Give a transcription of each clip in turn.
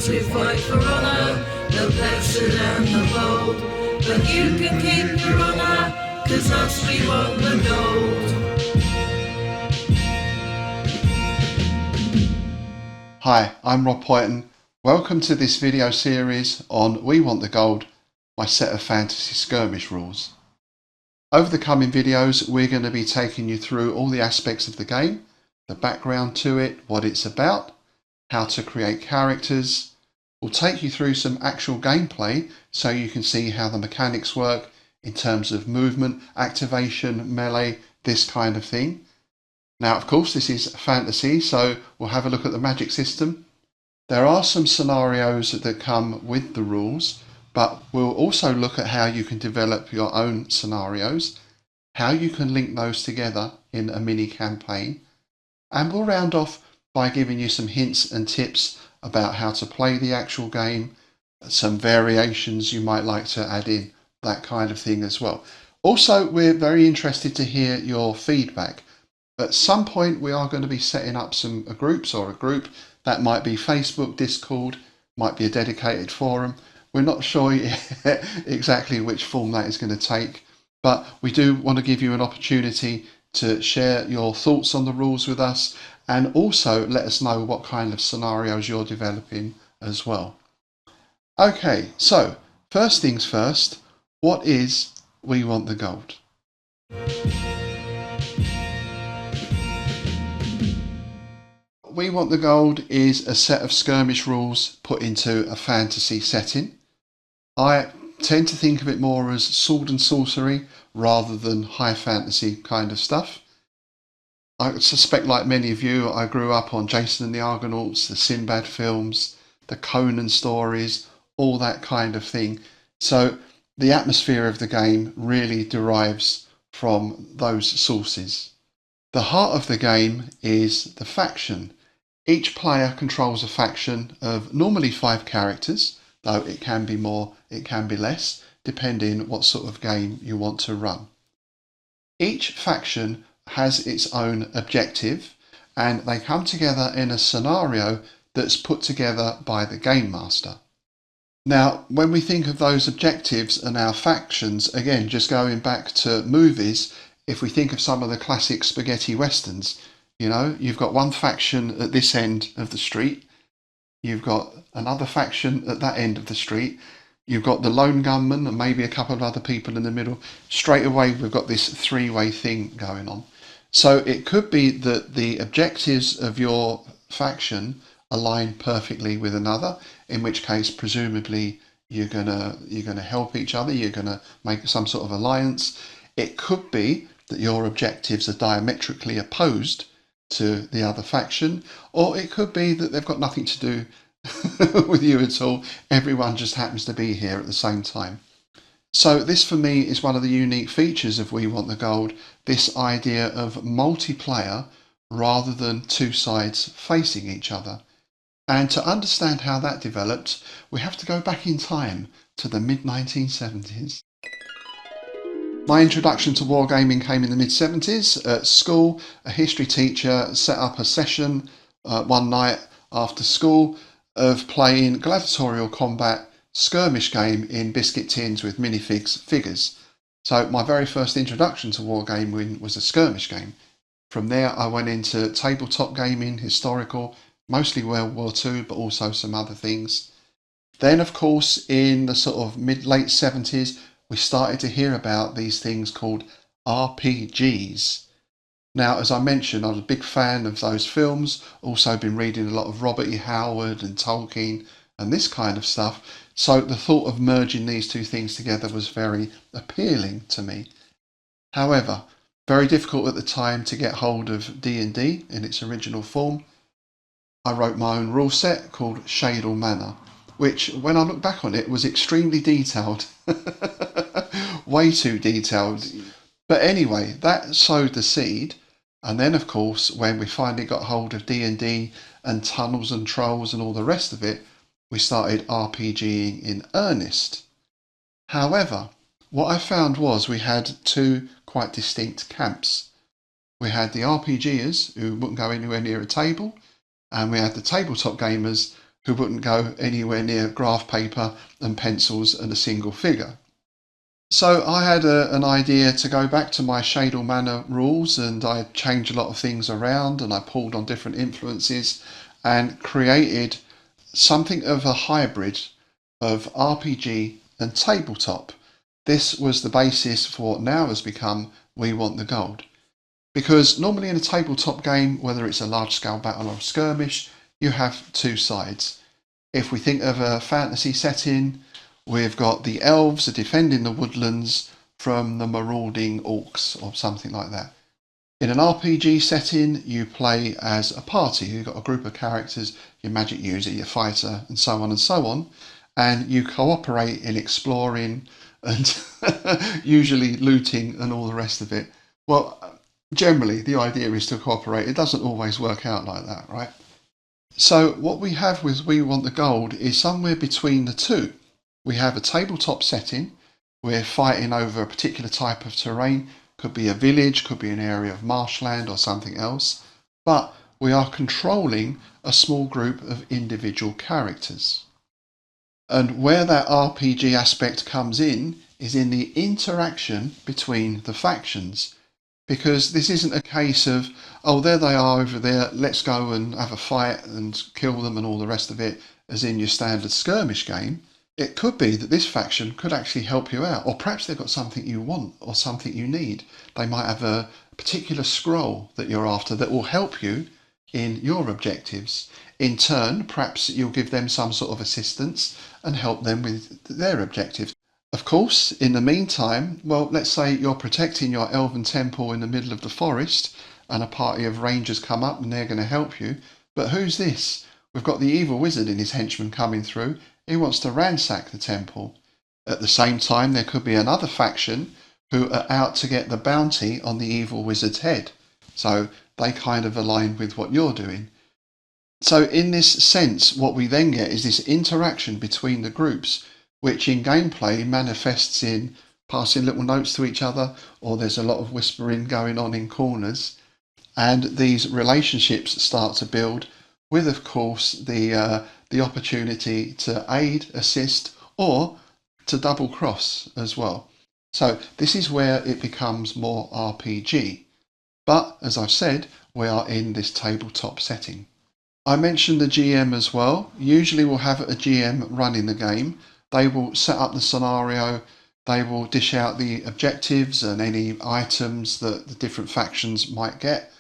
those who fight for honour, the blessed and the bold. But you can keep your honour, 'cause us we want the gold. Hi, I'm Rob Poyton. Welcome to this video series on We Want the Gold, my set of fantasy skirmish rules. Over the coming videos, we're going to be taking you through all the aspects of the game, the background to it, what it's about, how to create characters. We'll take you through some actual gameplay so you can see how the mechanics work in terms of movement, activation, melee, this kind of thing. Now, of course, this is fantasy, so we'll have a look at the magic system. There are some scenarios that come with the rules, but we'll also look at how you can develop your own scenarios, how you can link those together in a mini campaign, and we'll round off by giving you some hints and tips about how to play the actual game, some variations you might like to add in, that kind of thing as well. Also, we're very interested to hear your feedback. At some point, we are going to be setting up some groups, or a group that might be Facebook, Discord, might be a dedicated forum. We're not sure yet exactly which form that is going to take, but we do want to give you an opportunity to share your thoughts on the rules with us, and also let us know what kind of scenarios you're developing as well. Okay, so first things first, what is We Want the Gold? We Want the Gold is a set of skirmish rules put into a fantasy setting. I tend to think of it more as sword and sorcery rather than high fantasy kind of stuff. I suspect, like many of you, I grew up on Jason and the Argonauts, the Sinbad films, the Conan stories, all that kind of thing. So the atmosphere of the game really derives from those sources. The heart of the game is the faction. Each player controls a faction of normally 5 characters, though it can be more, it can be less, depending what sort of game you want to run. Each faction has its own objective, and they come together in a scenario that's put together by the game master. Now, when we think of those objectives and our factions, again, just going back to movies, if we think of some of the classic spaghetti westerns, you know, you've got one faction at this end of the street, you've got another faction at that end of the street, you've got the lone gunman and maybe a couple of other people in the middle. Straight away, we've got this 3-way thing going on. So it could be that the objectives of your faction align perfectly with another, in which case, presumably, you're gonna help each other, you're gonna make some sort of alliance. It could be that your objectives are diametrically opposed to the other faction, or it could be that they've got nothing to do with you at all. Everyone just happens to be here at the same time. So this for me is one of the unique features of We Want the Gold, this idea of multiplayer rather than 2 sides facing each other. And to understand how that developed, we have to go back in time to the mid-1970s. My introduction to wargaming came in the mid-70s. At school, a history teacher set up a session one night after school of playing gladiatorial combat skirmish game in biscuit tins with minifigs figures. So my very first introduction to wargaming was a skirmish game. From there I went into tabletop gaming, historical, mostly World War II, but also some other things. Then, of course, in the sort of late 70s, we started to hear about these things called RPGs. Now, as I mentioned, I was a big fan of those films, also been reading a lot of Robert E. Howard and Tolkien and this kind of stuff, so the thought of merging these 2 things together was very appealing to me. However, very difficult at the time to get hold of D&D in its original form. I wrote my own rule set called Shadle Manor, which, when I look back on it, was extremely detailed. Way too detailed. But anyway, that sowed the seed, and then of course when we finally got hold of D&D and Tunnels and Trolls and all the rest of it, we started RPGing in earnest. However, what I found was we had 2 quite distinct camps. We had the RPGers who wouldn't go anywhere near a table, and we had the tabletop gamers who wouldn't go anywhere near graph paper and pencils and a single figure. So I had an idea to go back to my Shadle Manor rules, and I changed a lot of things around, and I pulled on different influences and created something of a hybrid of RPG and tabletop. This was the basis for what now has become We Want the Gold. Because normally in a tabletop game, whether it's a large scale battle or a skirmish, you have two sides. If we think of a fantasy setting, we've got the elves are defending the woodlands from the marauding orcs or something like that. In an RPG setting, you play as a party. You've got a group of characters, your magic user, your fighter, and so on, and you cooperate in exploring and usually looting and all the rest of it. Well, generally, the idea is to cooperate. It doesn't always work out like that, right? So what we have with We Want the Gold is somewhere between the two. We have a tabletop setting. We're fighting over a particular type of terrain. Could be a village, could be an area of marshland or something else. But we are controlling a small group of individual characters. And where that RPG aspect comes in is in the interaction between the factions. Because this isn't a case of, oh, there they are over there, let's go and have a fight and kill them and all the rest of it, as in your standard skirmish game. It could be that this faction could actually help you out, or perhaps they've got something you want or something you need. They might have a particular scroll that you're after that will help you in your objectives. In turn, perhaps you'll give them some sort of assistance and help them with their objectives. Of course, in the meantime, well, let's say you're protecting your elven temple in the middle of the forest and a party of rangers come up and they're going to help you. But who's this? We've got the evil wizard and his henchmen coming through. He wants to ransack the temple. At the same time, there could be another faction who are out to get the bounty on the evil wizard's head. So they kind of align with what you're doing. So in this sense, what we then get is this interaction between the groups, which in gameplay manifests in passing little notes to each other, or there's a lot of whispering going on in corners. And these relationships start to build with, of course, the opportunity to aid, assist, or to double cross as well. So this is where it becomes more RPG. But as I've said, we are in this tabletop setting. I mentioned the GM as well. Usually we'll have a GM running the game. They will set up the scenario, they will dish out the objectives and any items that the different factions might get,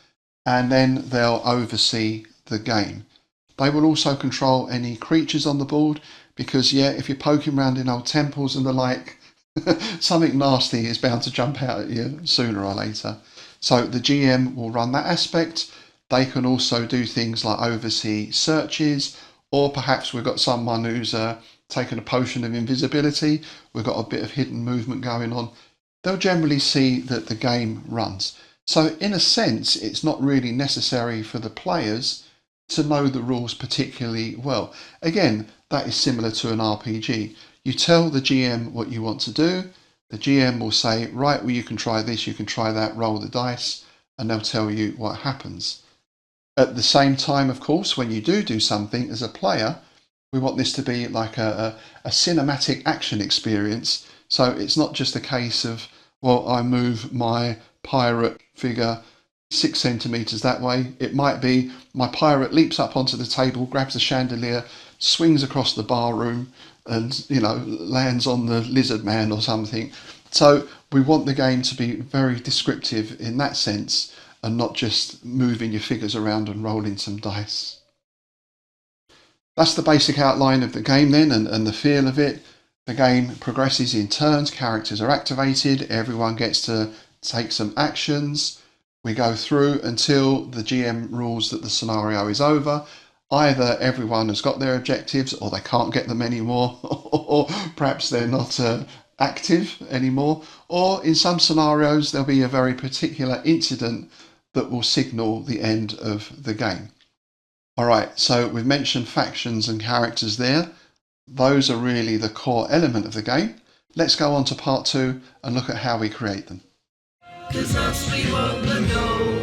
and then they'll oversee the game. They will also control any creatures on the board, because if you're poking around in old temples and the like, something nasty is bound to jump out at you sooner or later. So the GM will run that aspect. They can also do things like oversee searches, or perhaps we've got someone who's taken a potion of invisibility, we've got a bit of hidden movement going on. They'll generally see that the game runs. So in a sense, it's not really necessary for the players to know the rules particularly well. Again, that is similar to an RPG. You tell the GM what you want to do. The GM will say, right, well, you can try this, you can try that, roll the dice, and they'll tell you what happens. At the same time, of course, when you do something as a player, we want this to be like a cinematic action experience. So it's not just a case of, well, I move my pirate figure 6 centimetres that way. It might be my pirate leaps up onto the table, grabs a chandelier, swings across the bar room and, lands on the lizard man or something. So we want the game to be very descriptive in that sense and not just moving your figures around and rolling some dice. That's the basic outline of the game then, and the feel of it. The game progresses in turns, characters are activated, everyone gets to take some actions. We go through until the GM rules that the scenario is over. Either everyone has got their objectives, or they can't get them anymore, or perhaps they're not active anymore, or in some scenarios there'll be a very particular incident that will signal the end of the game. Alright, so we've mentioned factions and characters there. Those are really the core element of the game. Let's go on to part 2 and look at how we create them. 'Cause us we want the gold.